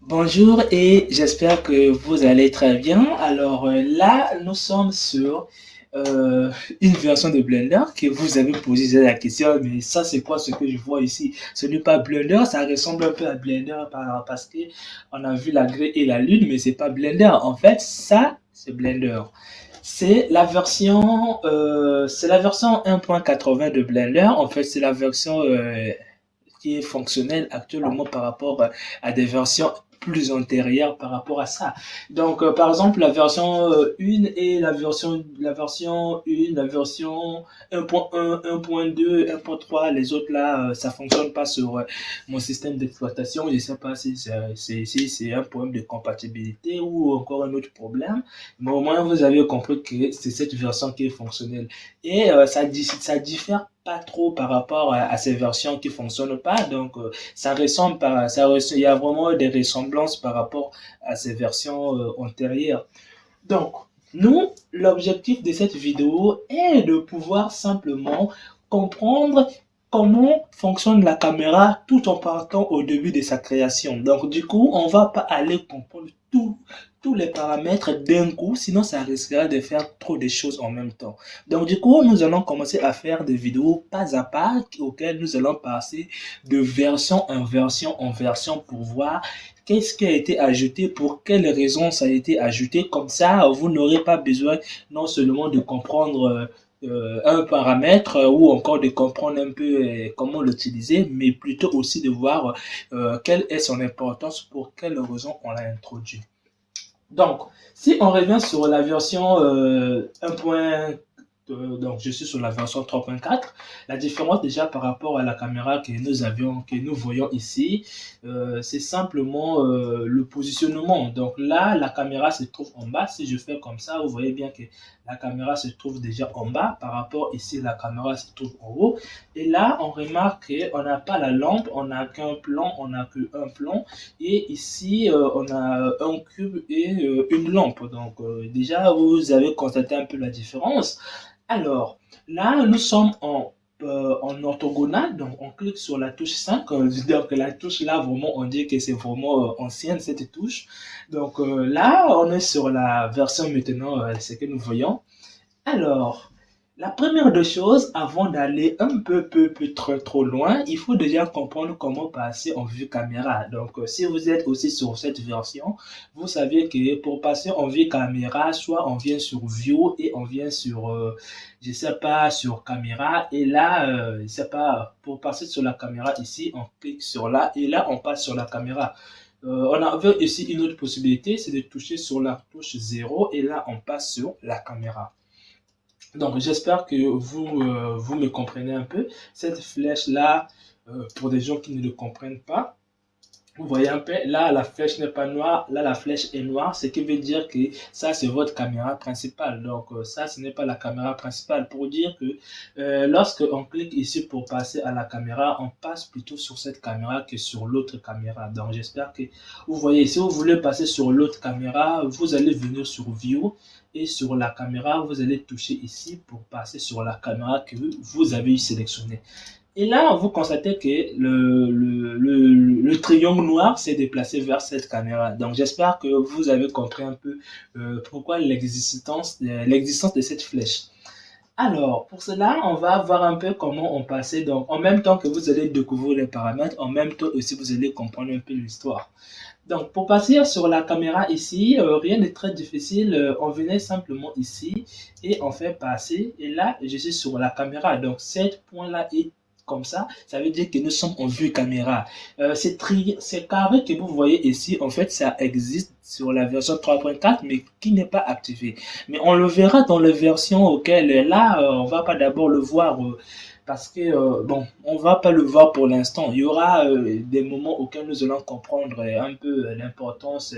Bonjour et j'espère que vous allez très bien. Là, nous sommes sur euh, une version de Blender que vous avez posé la question, mais ça c'est quoi ce que je vois ici? Ce n'est pas Blender, ça ressemble un peu à Blender parce que on a vu la grille et la lune, mais c'est pas Blender. En fait, ça c'est Blender. C'est la version 1.80 de Blender. En fait, c'est la version qui est fonctionnel actuellement par rapport à des versions plus antérieures par rapport à ça. Par exemple, la version 1 et la version 1, la version 1.1, 1.2, 1.3, les autres là, ça fonctionne pas sur mon système d'exploitation. Je ne sais pas si c'est un problème de compatibilité ou encore un autre problème, mais au moins vous avez compris que c'est cette version qui est fonctionnelle. Et ça diffère pas trop par rapport à ces versions qui fonctionnent pas. Il y a vraiment des ressemblances par rapport à ces versions antérieures. Donc, nous, l'objectif de cette vidéo est de pouvoir simplement comprendre comment fonctionne la caméra tout en partant au début de sa création. Donc, du coup, on va pas aller comprendre tous les paramètres d'un coup, sinon ça risquerait de faire trop de choses en même temps. Donc, du coup, nous allons commencer à faire des vidéos pas à pas auxquelles nous allons passer de version en version pour voir qu'est-ce qui a été ajouté, pour quelles raisons ça a été ajouté. Comme ça, vous n'aurez pas besoin non seulement de comprendre un paramètre ou encore de comprendre un peu comment l'utiliser, mais plutôt aussi de voir quelle est son importance, pour quelles raisons on l'a introduit. Donc, si on revient sur la version 1. Donc, je suis sur la version 3.4. La différence déjà par rapport à la caméra que nous voyons ici, c'est simplement le positionnement. Donc là, la caméra se trouve en bas. Si je fais comme ça, vous voyez bien que la caméra se trouve déjà en bas. Par rapport ici, la caméra se trouve en haut. Et là, on remarque qu'on n'a pas la lampe, on n'a qu'un plan, on n'a qu'un plan. Et ici, on a un cube et une lampe. Déjà, vous avez constaté un peu la différence. Alors, là, nous sommes en orthogonal, donc on clique sur la touche 5. Donc la touche là, vraiment, on dit que c'est vraiment ancienne cette touche. Là, on est sur la version maintenant, ce que nous voyons. Alors, la première des choses, avant d'aller un peu trop loin, il faut déjà comprendre comment passer en vue caméra. Si vous êtes aussi sur cette version, vous savez que pour passer en vue caméra, soit on vient sur View et on vient sur, je sais pas, sur caméra. Et là, je sais pas, pour passer sur la caméra ici, on clique sur là et là, on passe sur la caméra. On avait ici une autre possibilité, c'est de toucher sur la touche 0 et là, on passe sur la caméra. Donc, j'espère que vous me comprenez un peu. Cette flèche-là, pour des gens qui ne le comprennent pas, vous voyez un peu, là, la flèche n'est pas noire, là, la flèche est noire, ce qui veut dire que ça, c'est votre caméra principale. Ça, ce n'est pas la caméra principale. Pour dire que lorsque on clique ici pour passer à la caméra, on passe plutôt sur cette caméra que sur l'autre caméra. Donc, j'espère que vous voyez, si vous voulez passer sur l'autre caméra, vous allez venir sur View et sur la caméra, vous allez toucher ici pour passer sur la caméra que vous avez sélectionnée. Et là, vous constatez que le triangle noir s'est déplacé vers cette caméra. Donc, j'espère que vous avez compris un peu pourquoi l'existence de cette flèche. Alors, pour cela, on va voir un peu comment on passait. Donc, en même temps que vous allez découvrir les paramètres, en même temps aussi vous allez comprendre un peu l'histoire. Donc, pour passer sur la caméra ici, rien de très difficile. On venait simplement ici et on fait passer. Et là, je suis sur la caméra. Donc, cet point-là est comme ça veut dire que nous sommes en vue caméra. Ces carrés que vous voyez ici, en fait, ça existe sur la version 3.4, mais qui n'est pas activé. Mais on le verra dans les versions auxquelles, là, on va pas d'abord le voir parce que, bon, on va pas le voir pour l'instant. Il y aura des moments auxquels nous allons comprendre un peu l'importance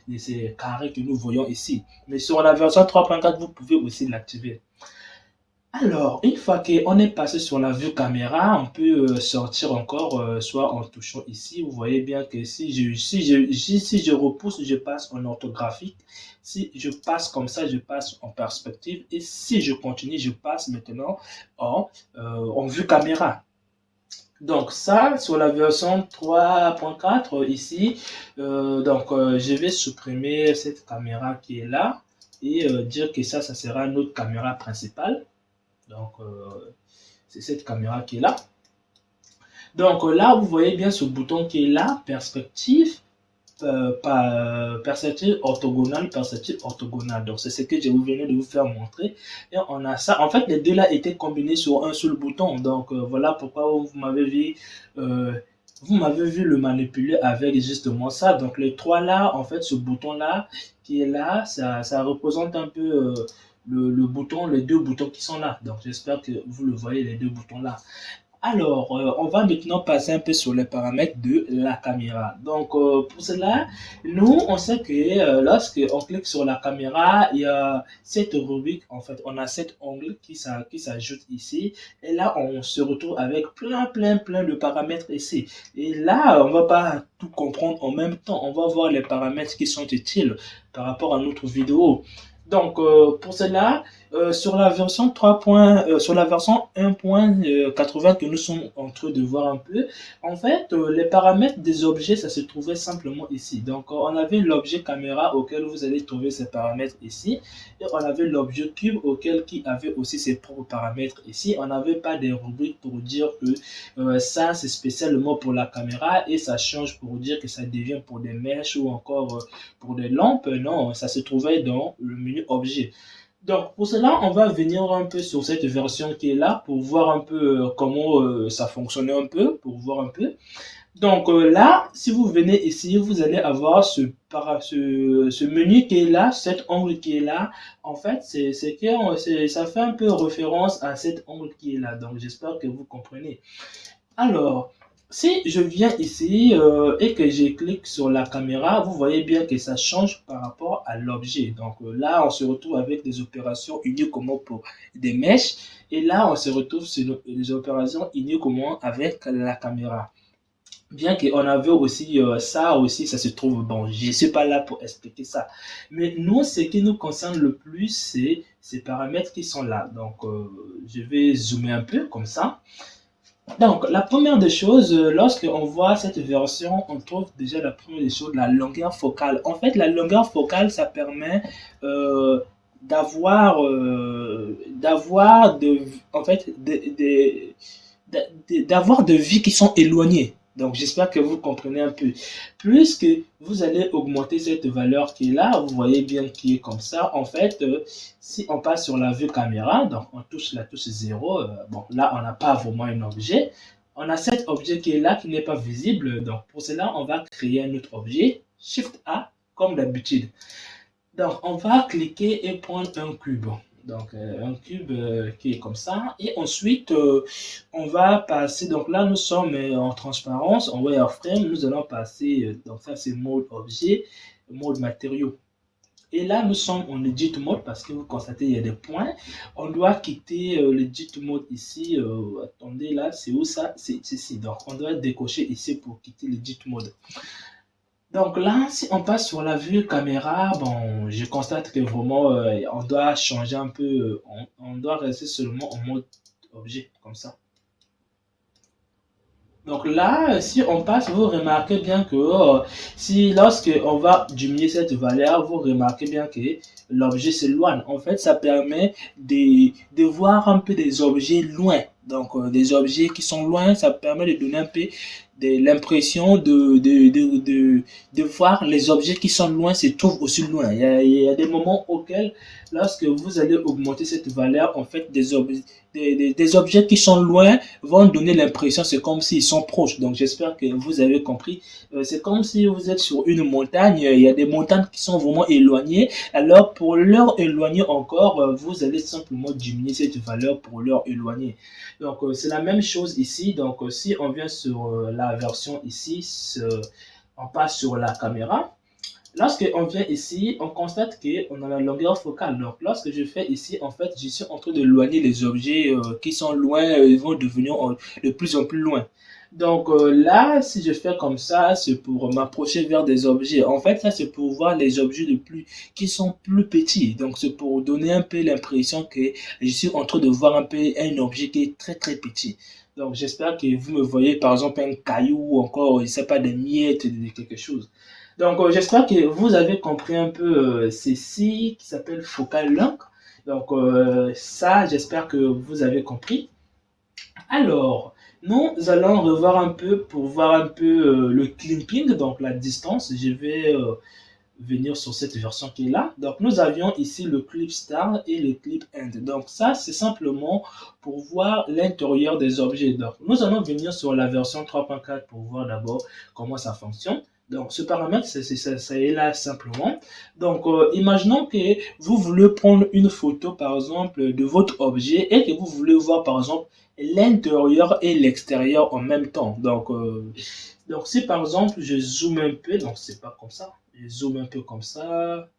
de ces carrés que nous voyons ici. Mais sur la version 3.4, vous pouvez aussi l'activer. Alors, une fois qu'on est passé sur la vue caméra, on peut sortir encore, soit en touchant ici. Vous voyez bien que si je repousse, je passe en orthographique. Si je passe comme ça, je passe en perspective. Et si je continue, je passe maintenant en vue caméra. Donc ça, sur la version 3.4 ici, je vais supprimer cette caméra qui est là et dire que ça sera notre caméra principale. Donc c'est cette caméra qui est là. Donc là, vous voyez bien ce bouton qui est là, perspective, perspective orthogonale, perspective orthogonale. Donc, c'est ce que je venais de vous faire montrer. Et on a ça. En fait, les deux là étaient combinés sur un seul bouton. Donc, voilà pourquoi vous m'avez vu le manipuler avec justement ça. Donc, les trois là, en fait, ce bouton là qui est là, ça représente un peu le bouton, les deux boutons qui sont là. Donc, j'espère que vous le voyez, les deux boutons là. Alors, on va maintenant passer un peu sur les paramètres de la caméra. Donc, pour cela, nous, on sait que lorsque on clique sur la caméra, il y a cette rubrique, en fait, on a cet onglet qui s'ajoute ici. Et là, on se retrouve avec plein de paramètres ici. Et là, on va pas tout comprendre en même temps. On va voir les paramètres qui sont utiles par rapport à notre vidéo. Donc, pour cela, sur la version 3. Sur la version 1.80 que nous sommes en train de voir un peu, en fait, les paramètres des objets, ça se trouvait simplement ici. Donc, on avait l'objet caméra auquel vous allez trouver ces paramètres ici. Et on avait l'objet cube qui avait aussi ses propres paramètres ici. On n'avait pas des rubriques pour dire que ça, c'est spécialement pour la caméra et ça change pour dire que ça devient pour des mèches ou encore pour des lampes. Non, ça se trouvait dans le menu objet. Donc, pour cela, on va venir un peu sur cette version qui est là pour voir un peu comment ça fonctionnait un peu, pour voir un peu. Donc là, si vous venez ici, vous allez avoir ce menu qui est là, cet ongle qui est là. En fait, ça fait un peu référence à cet ongle qui est là. Donc, j'espère que vous comprenez. Alors, si je viens ici et que je clique sur la caméra, vous voyez bien que ça change par rapport à l'objet. Donc là, on se retrouve avec des opérations uniquement pour des mèches. Et là, on se retrouve sur des opérations uniquement avec la caméra. Bien qu'on avait aussi ça aussi, ça se trouve, bon, je ne suis pas là pour expliquer ça. Mais nous, ce qui nous concerne le plus, c'est ces paramètres qui sont là. Donc, je vais zoomer un peu comme ça. Donc, la première des choses, lorsqu'on voit cette version, on trouve déjà la première des choses, la longueur focale. En fait, la longueur focale, ça permet d'avoir en fait, d'avoir de vues qui sont éloignées. Donc, j'espère que vous comprenez un peu. Plus que vous allez augmenter cette valeur qui est là, vous voyez bien qui est comme ça. En fait, si on passe sur la vue caméra, donc on touche la touche 0, bon, là, on n'a pas vraiment un objet. On a cet objet qui est là, qui n'est pas visible. Donc, pour cela, on va créer un autre objet. Shift A, comme d'habitude. Donc, on va cliquer et prendre un cube. Donc, un cube qui est comme ça. Et ensuite, on va passer. Donc là, nous sommes en transparence, en wireframe. Nous allons passer. Donc, ça, c'est mode objet, mode matériaux. Et là, nous sommes en edit mode parce que vous constatez, il y a des points. On doit quitter l'edit mode ici. Attendez, là, c'est où ça? C'est ici. Donc, on doit décocher ici pour quitter l'edit mode. Donc là, si on passe sur la vue caméra, bon, je constate que vraiment, on doit changer un peu, on doit rester seulement en mode objet, comme ça. Donc là, si on passe, vous remarquez bien que si lorsque on va diminuer cette valeur, vous remarquez bien que l'objet s'éloigne. En fait, ça permet de voir un peu des objets loin. Donc, des objets qui sont loin, ça permet de donner un peu l'impression de voir les objets qui sont loin se trouvent aussi loin. Il y a des moments auxquels, lorsque vous allez augmenter cette valeur, en fait, des objets qui sont loin vont donner l'impression, c'est comme s'ils sont proches. Donc, j'espère que vous avez compris. C'est comme si vous êtes sur une montagne, il y a des montagnes qui sont vraiment éloignées. Alors, pour leur éloigner encore, vous allez simplement diminuer cette valeur pour leur éloigner. Donc, c'est la même chose ici. Donc, si on vient sur la version ici, on passe sur la caméra. Lorsqu'on vient ici, on constate qu'on a la longueur focale. Donc, lorsque je fais ici, en fait, je suis en train d'éloigner les objets qui sont loin, ils vont devenir de plus en plus loin. Donc là, si je fais comme ça, c'est pour m'approcher vers des objets. En fait, ça, c'est pour voir les objets qui sont plus petits. Donc, c'est pour donner un peu l'impression que je suis en train de voir un peu un objet qui est très, très petit. Donc, j'espère que vous me voyez, par exemple, un caillou ou encore, je ne sais pas, des miettes de quelque chose. Donc, j'espère que vous avez compris un peu ceci qui s'appelle Focal Link. Donc, ça, j'espère que vous avez compris. Alors, nous allons revoir un peu pour voir un peu le clipping, donc la distance. Je vais venir sur cette version qui est là. Donc, nous avions ici le clip start et le clip end. Donc, ça, c'est simplement pour voir l'intérieur des objets. Donc, nous allons venir sur la version 3.4 pour voir d'abord comment ça fonctionne. Donc, ce paramètre, ça est là simplement. Donc, imaginons que vous voulez prendre une photo, par exemple, de votre objet et que vous voulez voir, par exemple, l'intérieur et l'extérieur en même temps. Donc, si par exemple, je zoome un peu, donc c'est pas comme ça, je zoome un peu comme ça.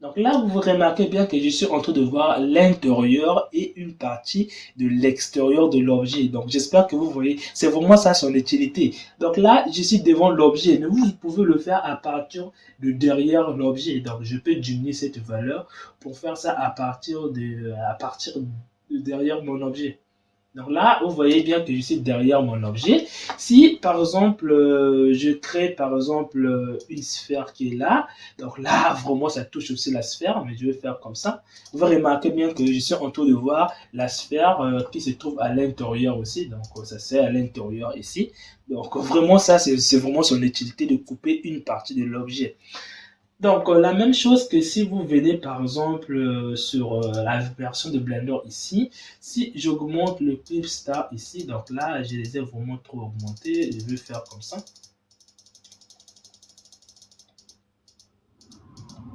Donc là, vous remarquez bien que je suis en train de voir l'intérieur et une partie de l'extérieur de l'objet. Donc j'espère que vous voyez, c'est vraiment ça son utilité. Donc là, je suis devant l'objet, mais vous pouvez le faire à partir de derrière l'objet. Donc je peux diminuer cette valeur pour faire ça à partir de derrière mon objet. Donc là, vous voyez bien que je suis derrière mon objet. Si, par exemple, je crée, par exemple, une sphère qui est là, donc là, vraiment, ça touche aussi la sphère, mais je vais faire comme ça. Vous remarquez bien que je suis en train de voir la sphère qui se trouve à l'intérieur aussi. Donc, ça c'est à l'intérieur ici. Donc, vraiment, ça, c'est vraiment son utilité de couper une partie de l'objet. Donc, la même chose que si vous venez par exemple sur la version de Blender ici, si j'augmente le clip star ici, donc là, je les ai vraiment trop augmentés, je vais faire comme ça.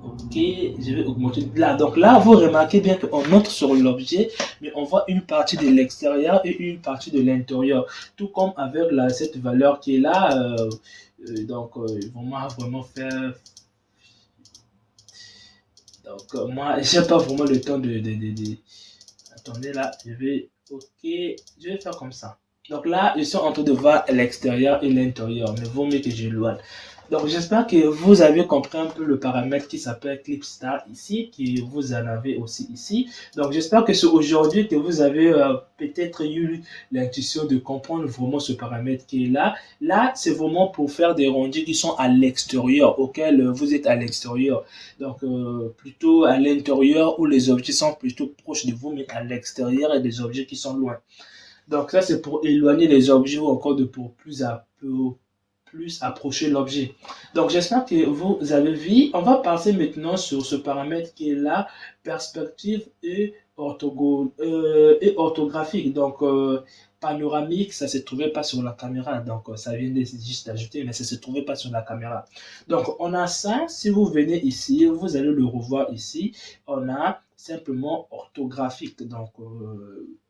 Ok, je vais augmenter là. Donc là, vous remarquez bien qu'on entre sur l'objet, mais on voit une partie de l'extérieur et une partie de l'intérieur. Tout comme avec cette valeur qui est là. Vraiment faire. Donc, moi, j'ai pas vraiment le temps Attendez là, Ok, je vais faire comme ça. Donc là, je suis en train de voir l'extérieur et l'intérieur, mais vaut mieux que je l'éloigne. Donc, j'espère que vous avez compris un peu le paramètre qui s'appelle Clip Start ici, que vous en avez aussi ici. Donc, j'espère que c'est aujourd'hui que vous avez peut-être eu l'intuition de comprendre vraiment ce paramètre qui est là. Là, c'est vraiment pour faire des rendus qui sont à l'extérieur, auxquels vous êtes à l'extérieur. Donc, plutôt à l'intérieur où les objets sont plutôt proches de vous, mais à l'extérieur et des objets qui sont loin. Donc, ça, c'est pour éloigner les objets ou encore pour plus approcher l'objet. Donc, j'espère que vous avez vu. On va passer maintenant sur ce paramètre qui est là, perspective et orthographique. Donc, panoramique, ça ne se trouvait pas sur la caméra. Donc, ça vient juste d'ajouter, mais ça ne se trouvait pas sur la caméra. Donc, on a ça. Si vous venez ici, vous allez le revoir ici. On a simplement orthographique. Donc,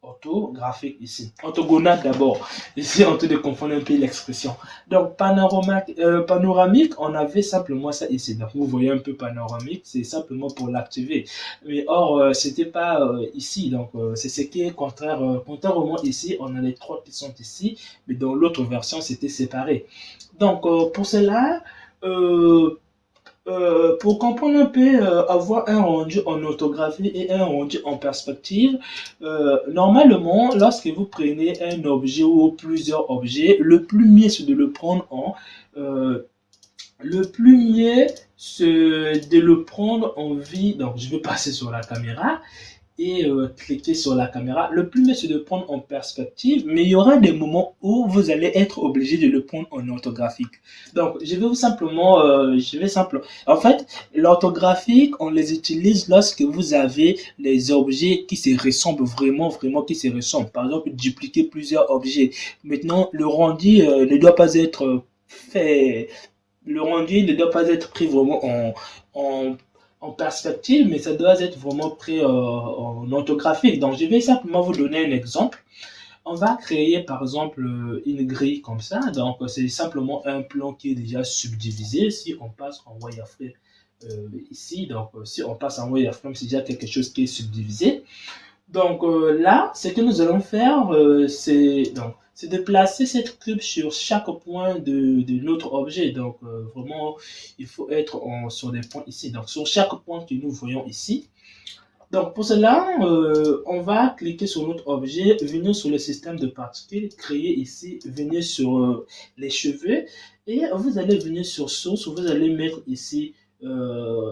orthographique ici. Orthogonal d'abord. Ici, on train de confondre un peu l'expression. Donc, panoramique, on avait simplement ça ici. Donc, vous voyez un peu panoramique, c'est simplement pour l'activer. Mais or, c'était pas ici. Donc, c'est ce qui est contraire. Contrairement ici, on a les trois qui sont ici, mais dans l'autre version, c'était séparé. Donc, pour cela, euh, pour comprendre un peu, avoir un rendu en orthographie et un rendu en perspective, normalement, lorsque vous prenez un objet ou plusieurs objets, le plus mieux c'est de le prendre le plus mieux c'est de le prendre en vie. Donc, je vais passer sur la caméra et cliquer sur la caméra. Le plus mieux, c'est de prendre en perspective, mais il y aura des moments où vous allez être obligé de le prendre en orthographique. Donc, En fait, l'orthographique, on les utilise lorsque vous avez les objets qui se ressemblent vraiment, vraiment qui se ressemblent. Par exemple, dupliquer plusieurs objets. Maintenant, le rendu ne doit pas être fait. Le rendu ne doit pas être pris vraiment en en perspective, mais ça doit être vraiment pris en orthographique. Donc, je vais simplement vous donner un exemple. On va créer, par exemple, une grille comme ça. Donc, c'est simplement un plan qui est déjà subdivisé. Si on passe en wireframe ici, donc si on passe en wireframe, c'est déjà quelque chose qui est subdivisé. Donc là, ce que nous allons faire, c'est de placer cette cube sur chaque point de notre objet. Donc vraiment, il faut être sur des points ici. Donc sur chaque point que nous voyons ici. Donc pour cela, on va cliquer sur notre objet, venir sur le système de particules, créer ici, venir sur les cheveux et vous allez venir sur source, vous allez mettre ici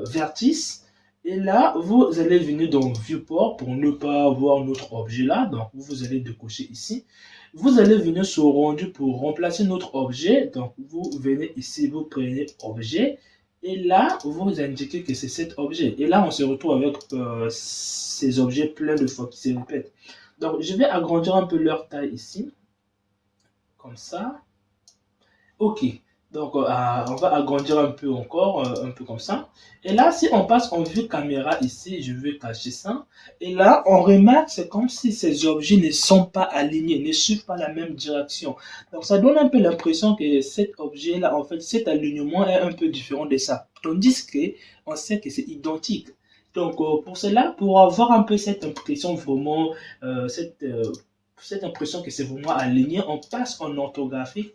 vertice et là vous allez venir dans viewport pour ne pas voir notre objet là, donc vous allez décocher ici. Vous allez venir sur rendu pour remplacer notre objet, donc vous venez ici, vous prenez objet. Et là, vous indiquez que c'est cet objet. Et là, on se retrouve avec ces objets pleins de fois qui se répètent. Donc, je vais agrandir un peu leur taille ici. Comme ça. OK. Donc, on va agrandir un peu encore, un peu comme ça. Et là, si on passe en vue caméra ici, je vais cacher ça. Et là, on remarque, c'est comme si ces objets ne sont pas alignés, ne suivent pas la même direction. Donc, ça donne un peu l'impression que cet objet-là, en fait, cet alignement est un peu différent de ça. Tandis que on sait que c'est identique. Donc, pour cela, pour avoir un peu cette impression vraiment, cette impression que c'est vraiment aligné, on passe en orthographique,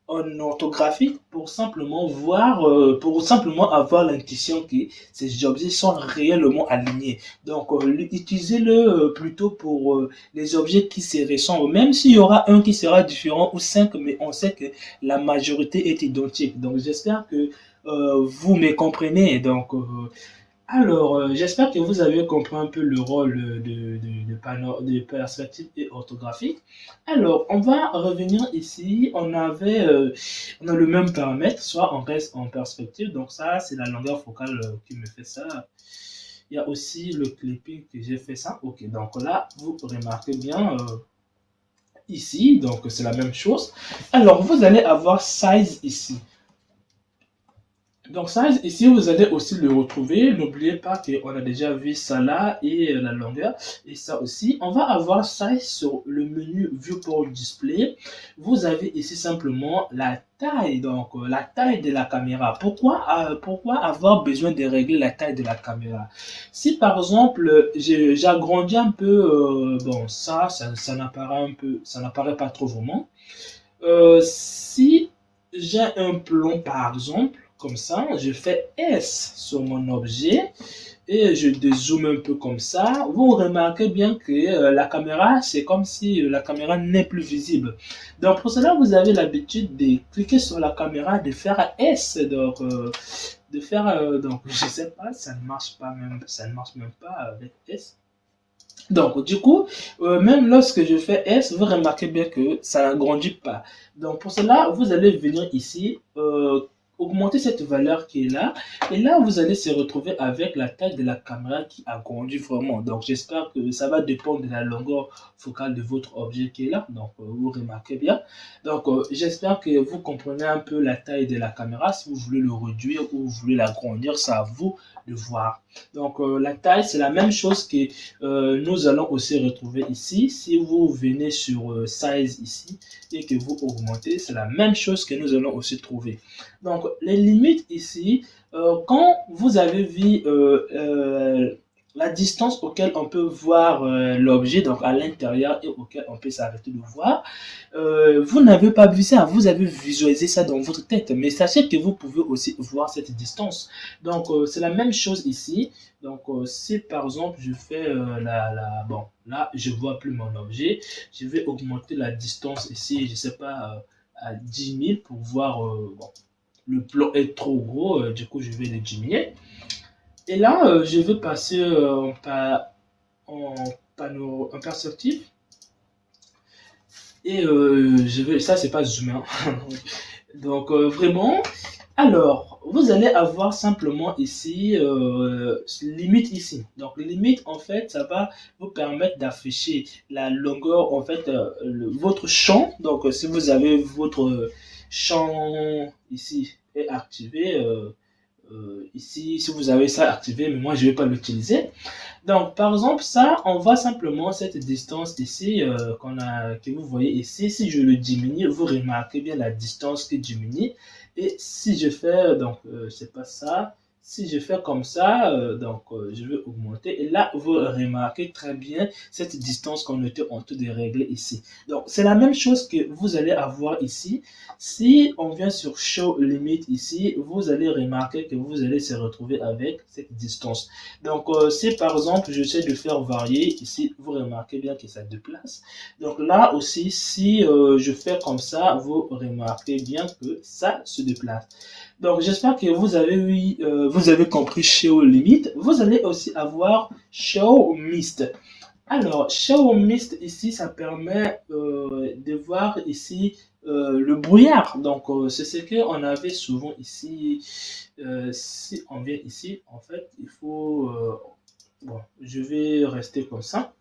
en orthographique pour simplement voir, pour simplement avoir l'intuition que ces objets sont réellement alignés. Donc, utilisez-le plutôt pour les objets qui se ressemblent, même s'il y aura un qui sera différent ou cinq, mais on sait que la majorité est identique. Donc, j'espère que vous me comprenez. Donc, alors, j'espère que vous avez compris un peu le rôle de perspective et orthographique. Alors, on va revenir ici. On a le même paramètre, soit on reste en perspective. Donc ça, c'est la longueur focale qui me fait ça. Il y a aussi le clipping que j'ai fait ça. Ok, donc là, vous remarquez bien ici. Donc c'est la même chose. Alors, vous allez avoir size ici. Donc ça, ici, vous allez aussi le retrouver. N'oubliez pas qu'on a déjà vu ça là et la longueur. Et ça aussi, on va avoir ça sur le menu Viewport Display. Vous avez ici simplement la taille, donc la taille de la caméra. Pourquoi avoir besoin de régler la taille de la caméra? Si par exemple, j'agrandis un peu, bon, ça n'apparaît pas trop vraiment. Si j'ai un plomb par exemple, comme ça, je fais S sur mon objet et je dézoome un peu comme ça. Vous remarquez bien que la caméra, c'est comme si la caméra n'est plus visible. Donc pour cela, vous avez l'habitude de cliquer sur la caméra, de faire S. Donc, donc je sais pas, ça ne marche même pas avec S. Donc, du coup, même lorsque je fais S, vous remarquez bien que ça n'agrandit pas. Donc, pour cela, vous allez venir ici, augmenter cette valeur qui est là. Et là, vous allez se retrouver avec la taille de la caméra qui agrandit vraiment. Donc, j'espère que ça va dépendre de la longueur focale de votre objet qui est là. Donc, vous remarquez bien. Donc, j'espère que vous comprenez un peu la taille de la caméra. Si vous voulez le réduire ou vous voulez l'agrandir, c'est à vous de voir. Donc, la taille, c'est la même chose que nous allons aussi retrouver ici. Si vous venez sur size ici et que vous augmentez, c'est la même chose que nous allons aussi trouver. Donc, les limites ici, quand vous avez vu la distance auquel on peut voir l'objet, donc à l'intérieur et auquel on peut s'arrêter de voir, vous n'avez pas vu ça, vous avez visualisé ça dans votre tête, mais sachez que vous pouvez aussi voir cette distance. Donc, c'est la même chose ici. Donc, si par exemple, je fais bon, là, je vois plus mon objet, je vais augmenter la distance ici, je sais pas, à 10 000 pour voir, bon, le plan est trop gros, du coup, je vais le diminuer. Et là, je vais passer en perspective. Et ça, c'est pas zoom, hein. Donc, vraiment, alors, vous allez avoir simplement ici, limite ici. Donc, limite, en fait, ça va vous permettre d'afficher la longueur, en fait, votre champ. Donc, si vous avez votre champ ici est activé, ici, si vous avez ça activé, mais moi, je ne vais pas l'utiliser. Donc, par exemple, ça, on voit simplement cette distance ici que vous voyez ici. Si je le diminue, vous remarquez bien la distance qui diminue. Et si je fais, donc, c'est pas ça, si je fais comme ça, je vais augmenter. Et là, vous remarquez très bien cette distance qu'on était en train de régler ici. Donc, c'est la même chose que vous allez avoir ici. Si on vient sur Show Limit ici, vous allez remarquer que vous allez se retrouver avec cette distance. Donc, si par exemple, j'essaie de faire varier, ici, vous remarquez bien que ça déplace. Donc là aussi, si je fais comme ça, vous remarquez bien que ça se déplace. Donc, j'espère que vous avez compris Show Limit. Vous allez aussi avoir Show Mist. Alors, Show Mist ici, ça permet de voir ici le brouillard. Donc, c'est ce qu'on avait souvent ici. Si on vient ici, en fait, il faut... bon, je vais rester comme ça.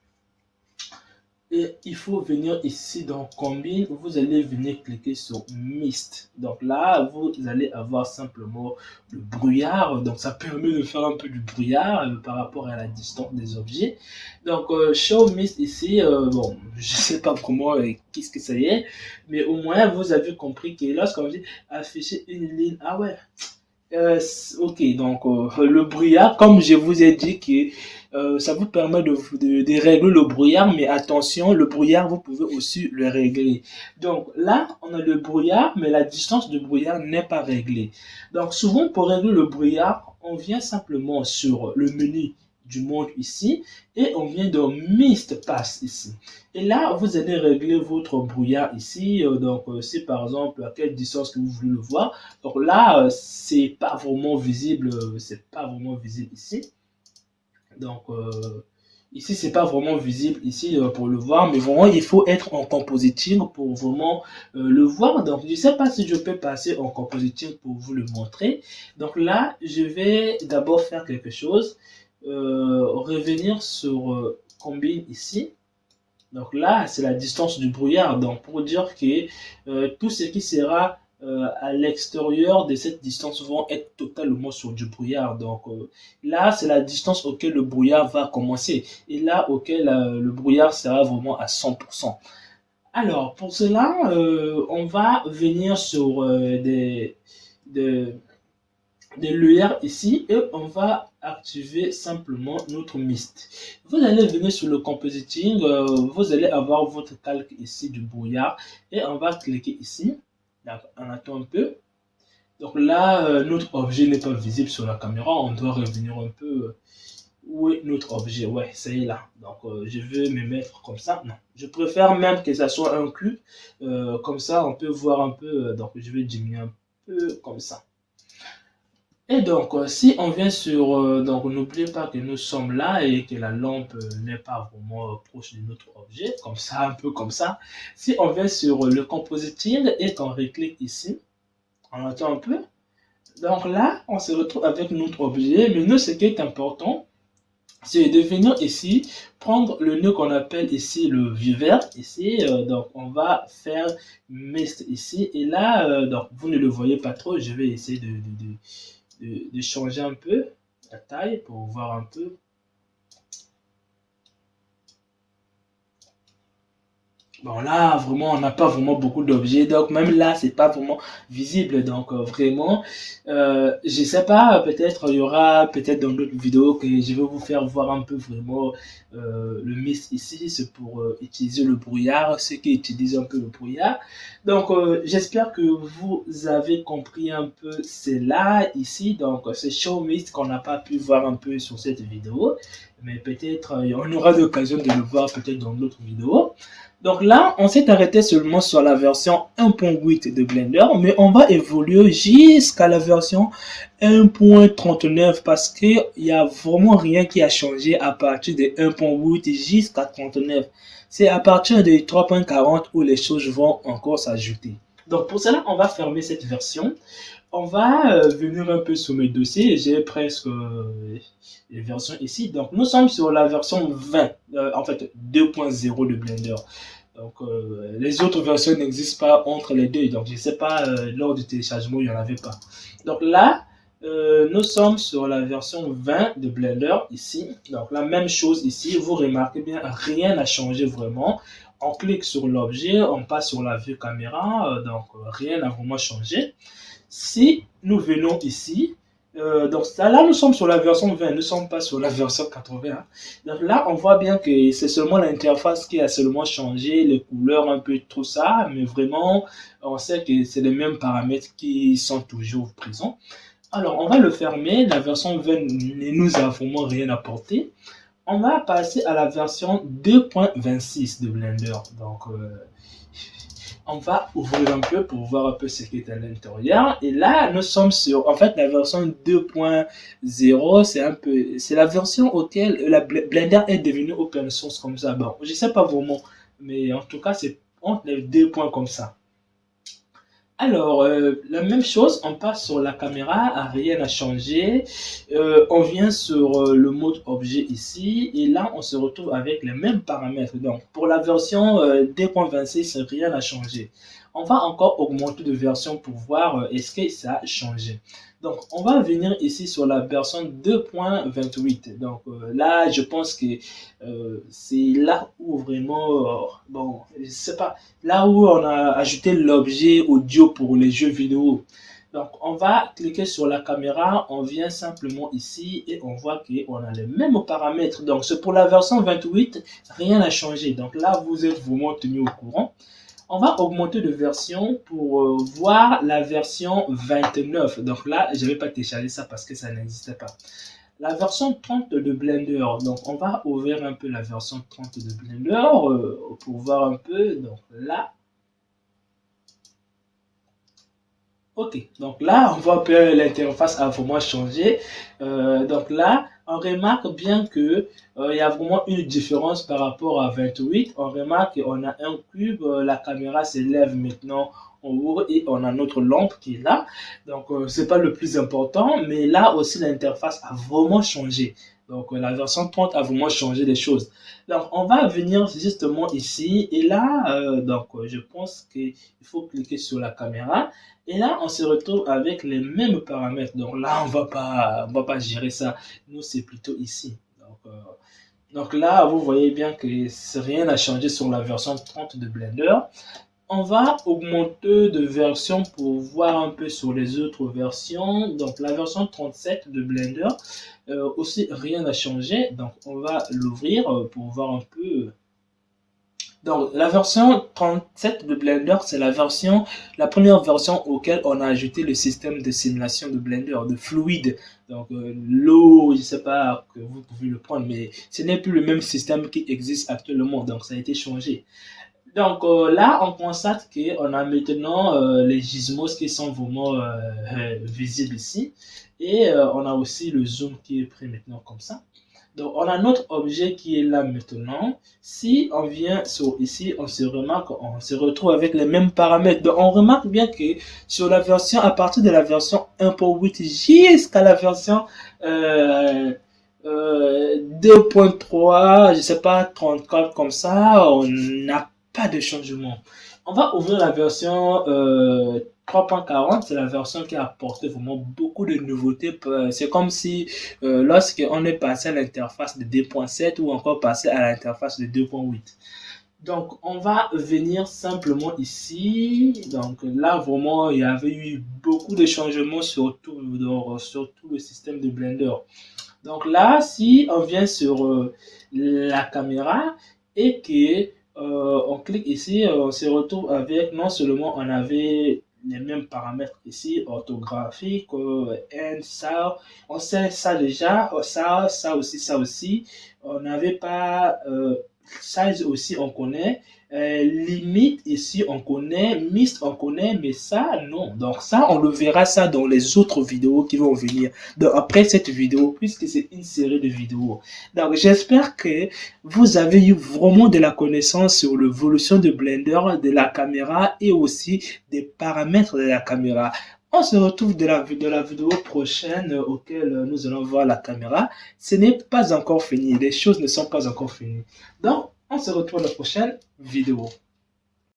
Et il faut venir ici dans Combine, vous allez venir cliquer sur Mist. Donc là, vous allez avoir simplement le brouillard. Donc ça permet de faire un peu du brouillard par rapport à la distance des objets. Donc Show Mist ici, bon, je sais pas comment, qu'est-ce que ça y est, mais au moins vous avez compris que lorsqu'on dit afficher une ligne, ah ouais. Ok, donc le brouillard, comme je vous ai dit que ça vous permet de régler le brouillard, mais attention, le brouillard, vous pouvez aussi le régler. Donc là, on a le brouillard, mais la distance du brouillard n'est pas réglée. Donc souvent, pour régler le brouillard, on vient simplement sur le menu du monde ici et on vient dans Mist Pass ici. Et là, vous allez régler votre brouillard ici. C'est par exemple à quelle distance que vous voulez le voir. Donc là, c'est pas vraiment visible, ici. Donc ici, c'est pas vraiment visible ici pour le voir, mais vraiment, il faut être en compositing pour vraiment le voir. Donc, je sais pas si je peux passer en compositing pour vous le montrer. Donc là, je vais d'abord faire quelque chose. Revenir sur Combine ici. Donc là, c'est la distance du brouillard. Donc pour dire que tout ce qui sera à l'extérieur de cette distance vont être totalement sur du brouillard. Donc là, c'est la distance auquel le brouillard va commencer. Et là, auquel le brouillard sera vraiment à 100%. Alors, pour cela, on va venir sur des layers ici et on va activer simplement notre mist. Vous allez venir sur le compositing, vous allez avoir votre calque ici du brouillard et on va cliquer ici. On attend un peu. Donc là, notre objet n'est pas visible sur la caméra, on doit revenir un peu. Où est notre objet? Ouais, ça y est là. Donc je vais me mettre comme ça. Non, je préfère même que ça soit un cube. Comme ça, on peut voir un peu. Donc je vais diminuer un peu comme ça. Et donc, si on vient sur... donc, n'oubliez pas que nous sommes là et que la lampe n'est pas vraiment proche de notre objet, comme ça, un peu comme ça. Si on vient sur le compositing et qu'on reclique ici, on attend un peu. Donc là, on se retrouve avec notre objet. Mais nous, ce qui est important, c'est de venir ici, prendre le nœud qu'on appelle ici le vivre ici. Donc, on va faire mist ici. Et là, donc, vous ne le voyez pas trop. Je vais essayer de changer un peu la taille pour voir un peu. Bon là, vraiment, on n'a pas vraiment beaucoup d'objets, donc même là, c'est pas vraiment visible. Donc vraiment, je sais pas, peut-être il y aura peut-être dans d'autres vidéos que je vais vous faire voir un peu vraiment le mist ici, c'est pour utiliser le brouillard, ceux qui utilisent un peu le brouillard. Donc j'espère que vous avez compris un peu cela ici. Donc c'est Show Mist qu'on n'a pas pu voir un peu sur cette vidéo, mais peut-être on aura l'occasion de le voir peut-être dans d'autres vidéos. Donc là, on s'est arrêté seulement sur la version 1.8 de Blender, mais on va évoluer jusqu'à la version 1.39 parce qu'il n'y a vraiment rien qui a changé à partir de 1.8 jusqu'à 39. C'est à partir de 3.40 où les choses vont encore s'ajouter. Donc pour cela, on va fermer cette version. On va venir un peu sur mes dossiers. J'ai presque les versions ici. Donc nous sommes sur la version 20, en fait 2.0 de Blender. Donc les autres versions n'existent pas entre les deux. Donc je ne sais pas, lors du téléchargement, il n'y en avait pas. Donc là, nous sommes sur la version 20 de Blender ici. Donc la même chose ici. Vous remarquez bien, rien n'a changé vraiment. On clique sur l'objet, on passe sur la vue caméra. Donc rien n'a vraiment changé. Si nous venons ici, Donc là, nous sommes sur la version 20, nous ne sommes pas sur la version 80. Donc là, on voit bien que c'est seulement l'interface qui a seulement changé, les couleurs, un peu tout ça, mais vraiment, on sait que c'est les mêmes paramètres qui sont toujours présents. Alors, on va le fermer. La version 20 ne nous a vraiment rien apporté. On va passer à la version 2.26 de Blender. Donc, on va ouvrir un peu pour voir un peu ce qui est à l'intérieur. Et là, nous sommes sur, en fait, la version 2.0, c'est la version auquel la Blender est devenue open source comme ça. Bon, je sais pas vraiment, mais en tout cas, c'est entre les 2 points comme ça. Alors, la même chose, on passe sur la caméra, rien n'a changé. On vient sur le mode objet ici, et là, on se retrouve avec les mêmes paramètres. Donc, pour la version 2.26, rien n'a changé. On va encore augmenter de version pour voir est-ce que ça a changé. Donc, on va venir ici sur la version 2.28. Donc, là, je pense que c'est là où vraiment, bon, je sais pas, là où on a ajouté l'objet audio pour les jeux vidéo. Donc, on va cliquer sur la caméra, on vient simplement ici et on voit qu'on a les mêmes paramètres. Donc, c'est pour la version 28, rien n'a changé. Donc là, vous êtes vraiment tenu au courant. On va augmenter de version pour voir la version 29. Donc là, je ne vais pas télécharger ça parce que ça n'existait pas. La version 30 de Blender. Donc, on va ouvrir un peu la version 30 de Blender pour voir un peu. Donc là, ok, donc là, on voit que l'interface a vraiment changé. Donc là, on remarque bien que il y a vraiment une différence par rapport à 28. On remarque qu'on a un cube, la caméra s'élève maintenant en haut et on a notre lampe qui est là. Donc, c'est pas le plus important, mais là aussi, l'interface a vraiment changé. Donc, la version 30 a vraiment changé les choses. Donc, on va venir justement ici et là, je pense qu'il faut cliquer sur la caméra. Et là, on se retrouve avec les mêmes paramètres. Donc là, on va pas gérer ça. Nous, c'est plutôt ici. Donc là, vous voyez bien que rien n'a changé sur la version 30 de Blender. On va augmenter de version pour voir un peu sur les autres versions. Donc la version 37 de Blender, aussi rien n'a changé. Donc on va l'ouvrir pour voir un peu. Donc, la version 37 de Blender, c'est la première version auquel on a ajouté le système de simulation de Blender, de fluide. Donc, l'eau, je ne sais pas que vous pouvez le prendre, mais ce n'est plus le même système qui existe actuellement. Donc, ça a été changé. Donc, là, on constate qu'on a maintenant les gizmos qui sont vraiment visibles ici. Et on a aussi le zoom qui est pris maintenant comme ça. Donc, on a notre objet qui est là maintenant. Si on vient sur ici, on se retrouve avec les mêmes paramètres. Donc, on remarque bien que sur la version, à partir de la version 1.8 jusqu'à la version 2.3, je sais pas, 34 comme ça, on n'a pas de changement. On va ouvrir la version 3.40, c'est la version qui a apporté vraiment beaucoup de nouveautés. C'est comme si lorsqu'on est passé à l'interface de 2.7 ou encore passé à l'interface de 2.8. Donc, on va venir simplement ici. Donc là, vraiment, il y avait eu beaucoup de changements sur tout le système de Blender. Donc là, si on vient sur la caméra et que on clique ici, on se retrouve avec, non seulement on avait les mêmes paramètres ici, orthographique, and ça, on sait ça déjà, ça aussi, on n'avait pas, size aussi on connaît, limite ici on connaît, mist on connaît, mais ça non. Donc ça on le verra ça dans les autres vidéos qui vont venir. Donc après cette vidéo, puisque c'est une série de vidéos. Donc j'espère que vous avez eu vraiment de la connaissance sur l'évolution de Blender, de la caméra et aussi des paramètres de la caméra. On se retrouve de la vidéo prochaine auquel nous allons voir la caméra. Ce n'est pas encore fini, les choses ne sont pas encore finies. Donc, on se retrouve dans la prochaine vidéo.